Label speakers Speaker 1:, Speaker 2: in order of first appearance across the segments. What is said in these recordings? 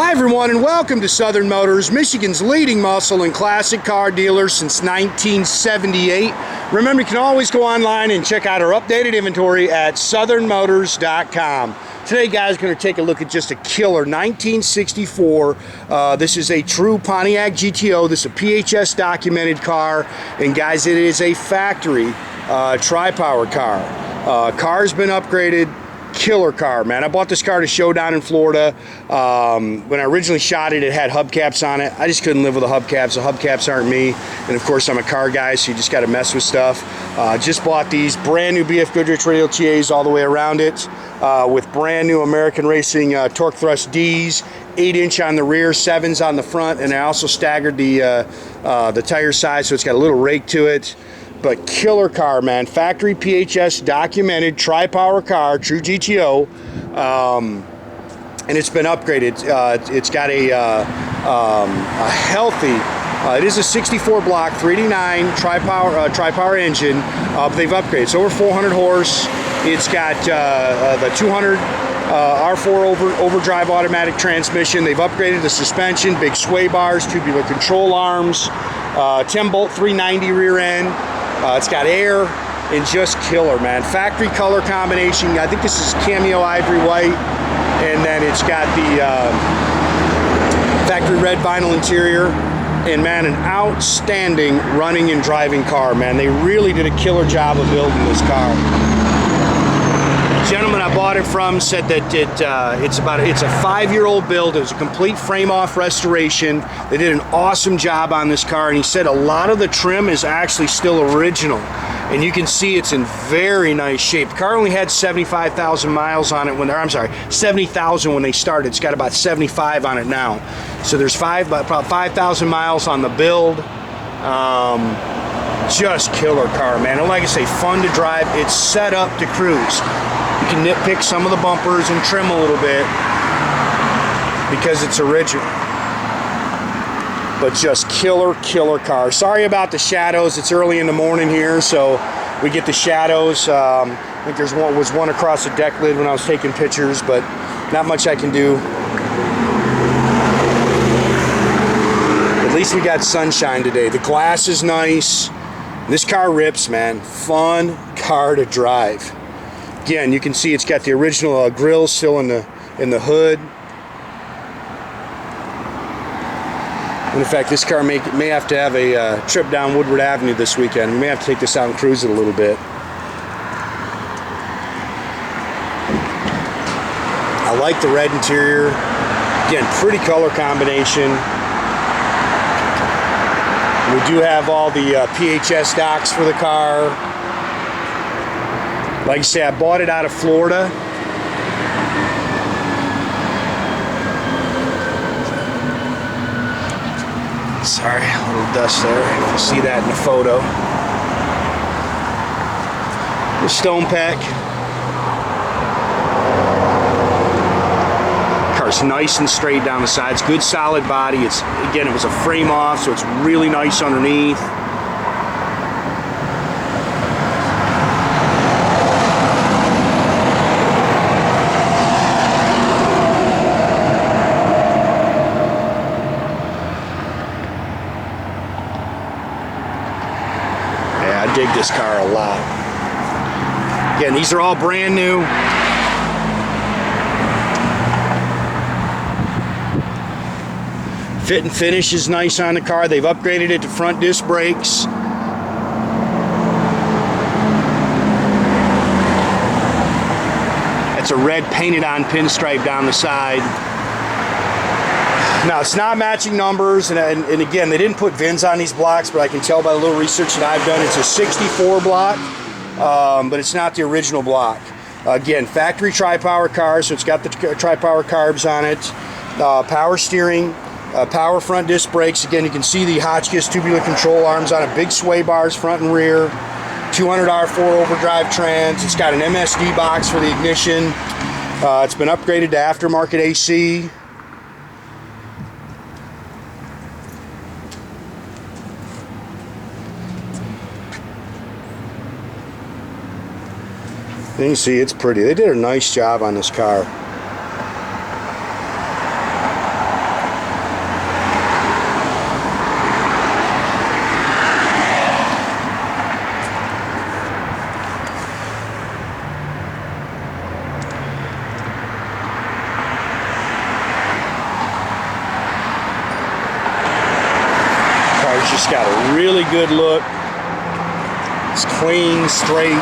Speaker 1: Hi everyone, and welcome to Southern Motors, Michigan's leading muscle and classic car dealer since 1978. Remember, you can always go online and check out our updated inventory at southernmotors.com. Today, guys, going to take a look at just a killer 1964. This is a true Pontiac GTO. This is a PHS documented car, and guys, it is a factory tri-power car. Car's been upgraded. Killer car, man. I bought this car to show down in Florida. When I originally shot it, it had hubcaps on it. I just couldn't live with the hubcaps. The hubcaps aren't me. And of course, I'm a car guy, so you just got to mess with stuff. Just bought these brand new BF Goodrich Radial TAs all the way around it with brand new American Racing torque thrust Ds, 8-inch on the rear, 7s on the front, and I also staggered the tire size, so it's got a little rake to it. But killer car, man. Factory PHS documented tri-power car, true GTO, and it's been upgraded. It's got a healthy, it is a 64 block 389 tri-power engine, but they've upgraded. It's over 400 horse. It's got the 200 R4 overdrive automatic transmission. They've upgraded the suspension, big sway bars, tubular control arms, 10-bolt 390 rear end. It's got air, and just killer, man. Factory color combination. I think this is Cameo Ivory white, and then it's got the factory red vinyl interior. And man, an outstanding running and driving car, man. They really did a killer job of building this car. The gentleman I bought it from said that it's a 5-year-old build. It was a complete frame-off restoration. They did an awesome job on this car, and he said a lot of the trim is actually still original, and you can see it's in very nice shape. The car only had 75,000 miles on it when they're, I'm sorry, 70,000 when they started. It's got about 75 on it now. So there's about 5,000 miles on the build. Just killer car, man. And like I say, fun to drive. It's set up to cruise. You can nitpick some of the bumpers and trim a little bit because it's original. But just killer car. Sorry about the shadows. It's early in the morning here, so we get the shadows. I think there was one across the deck lid when I was taking pictures, but not much I can do. At least we got sunshine today. The glass is nice. This car rips, man. Fun car to drive. Again, you can see it's got the original grill still in the hood. And in fact, this car may have to have a trip down Woodward Avenue this weekend. We may have to take this out and cruise it a little bit. I like the red interior. Again, pretty color combination. We do have all the PHS docs for the car. Like I say, I bought it out of Florida. Sorry, a little dust there. If you see that in the photo. The stone pack. Car's nice and straight down the sides. Good solid body. It was a frame off, so it's really nice underneath. I dig this car a lot. Again, these are all brand new. Fit and finish is nice on the car. They've upgraded it to front disc brakes. It's a red painted on pinstripe down the side. Now, it's not matching numbers, and again, they didn't put VINs on these blocks, but I can tell by the little research that I've done, it's a 64 block, but it's not the original block. Again, factory tri-power car, so it's got the tri-power carbs on it, power steering, power front disc brakes. Again, you can see the Hotchkis tubular control arms on it, big sway bars front and rear, 200 R4 overdrive trans. It's got an MSD box for the ignition. It's been upgraded to aftermarket AC. And you see, it's pretty. They did a nice job on this car. just got a really good look. It's clean, straight.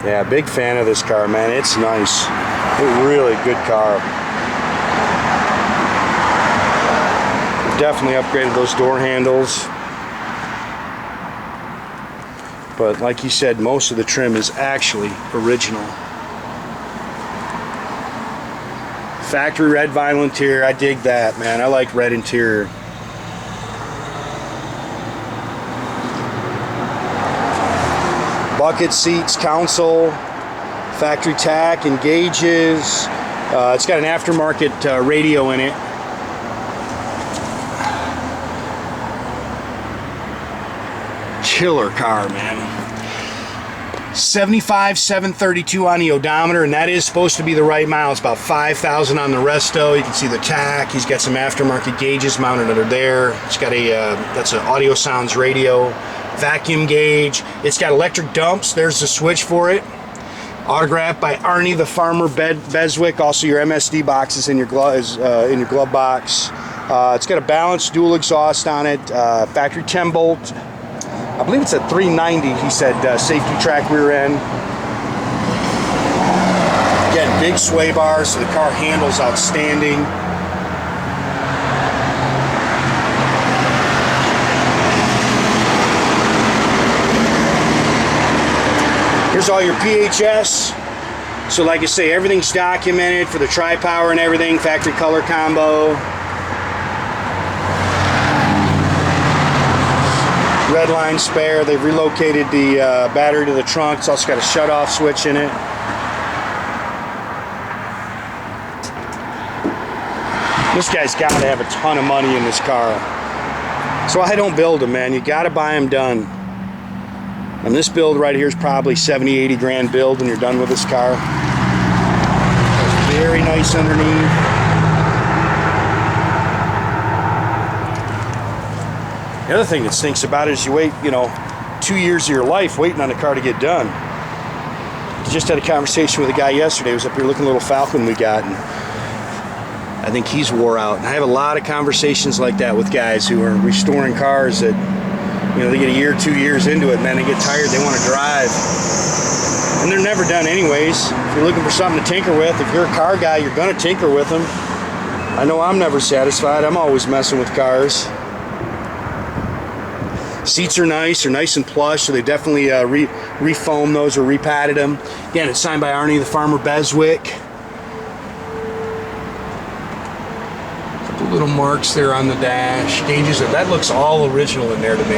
Speaker 1: Yeah, big fan of this car, man. It's nice. Really good car. Definitely upgraded those door handles. But like you said, most of the trim is actually original. Factory red vinyl interior. I dig that, man. I like red interior. Bucket seats, console, factory tach and gauges. It's got an aftermarket radio in it. Killer car, man. 75,732 on the odometer, and that is supposed to be the right mile. It's about 5,000 on the resto. You can see the tach. He's got some aftermarket gauges mounted under there. It's got a that's an audio sounds radio, vacuum gauge. It's got electric dumps. There's the switch for it. Autographed by Arnie the Farmer Beswick. Also, your MSD boxes in your glove box. It's got a balanced dual exhaust on it. Factory 10 bolt. I believe it's at 390, he said, safety track rear end. Again, big sway bars, so the car handles outstanding. Here's all your PHS. So like I say, everything's documented for the tri-power and everything, factory color combo. Red line spare. They've relocated the battery to the trunk. It's also got a shut-off switch in it. This guy's got to have a ton of money in this car. So I don't build them, man. You got to buy them done. And this build right here is probably 70, 80 grand build when you're done with this car. It's very nice underneath. The other thing that stinks about it is you wait, 2 years of your life waiting on a car to get done. Just had a conversation with a guy yesterday. He was up here looking at a little Falcon we got, and I think he's wore out. And I have a lot of conversations like that with guys who are restoring cars that, they get a year, 2 years into it, and then they get tired, they want to drive. And they're never done anyways. If you're looking for something to tinker with, if you're a car guy, you're going to tinker with them. I know I'm never satisfied. I'm always messing with cars. Seats are nice. They're nice and plush, so they definitely re-foamed those or re-padded them. Again, it's signed by Arnie the Farmer Beswick. A couple little marks there on the dash. Gauges, that looks all original in there to me.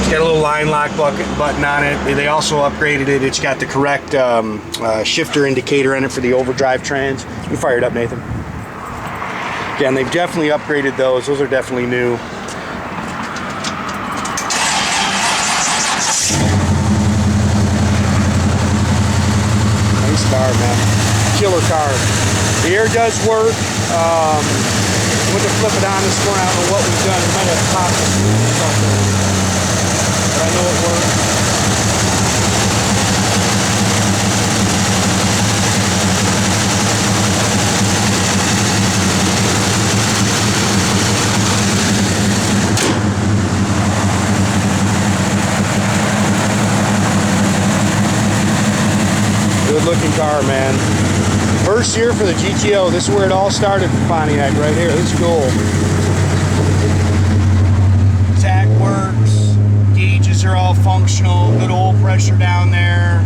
Speaker 1: It's got a little line lock button on it. They also upgraded it. It's got the correct shifter indicator in it for the overdrive trans. You fire it up, Nathan. Again, they've definitely upgraded those. Those are definitely new. Car, man. Killer car. The air does work. When to flip it on this morning, I don't know what we've done. It might have popped the screw or something. But I know it works. Good looking car, man. First year for the GTO. This is where it all started for Pontiac right here. This is cool. Tach works. Gauges are all functional. Good oil pressure down there.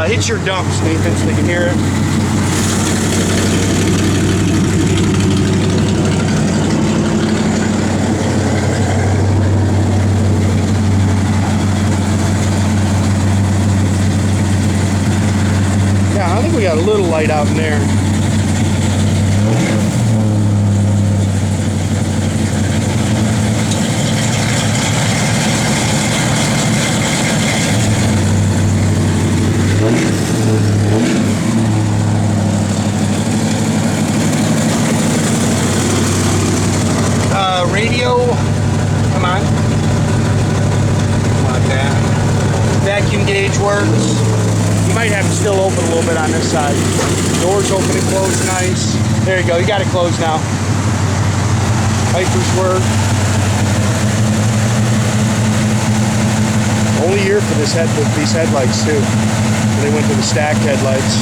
Speaker 1: Hit your dumps, Nathan, so they can hear it. I think we got a little light out in there. works. You might have it still open a little bit on this side. Doors open and close nice. There you go, you got it closed now. Wipers work. Only year for these headlights too. They went to the stacked headlights.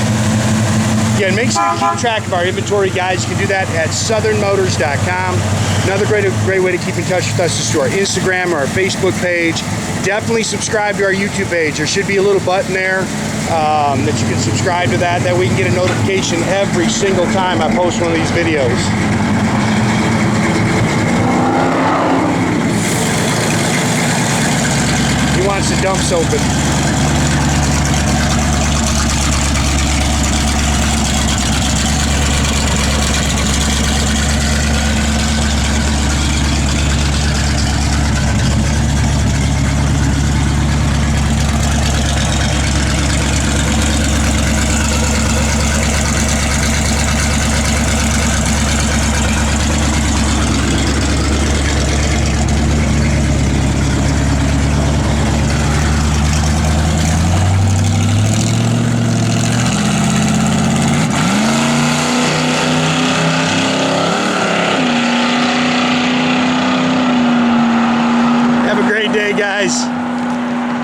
Speaker 1: Again, make sure you keep track of our inventory, guys. You can do that at southernmotors.com. Another great way to keep in touch with us is through our Instagram or our Facebook page. Definitely subscribe to our YouTube page. There should be a little button there that you can subscribe to that. That way you can get a notification every single time I post one of these videos. He wants the dumps open.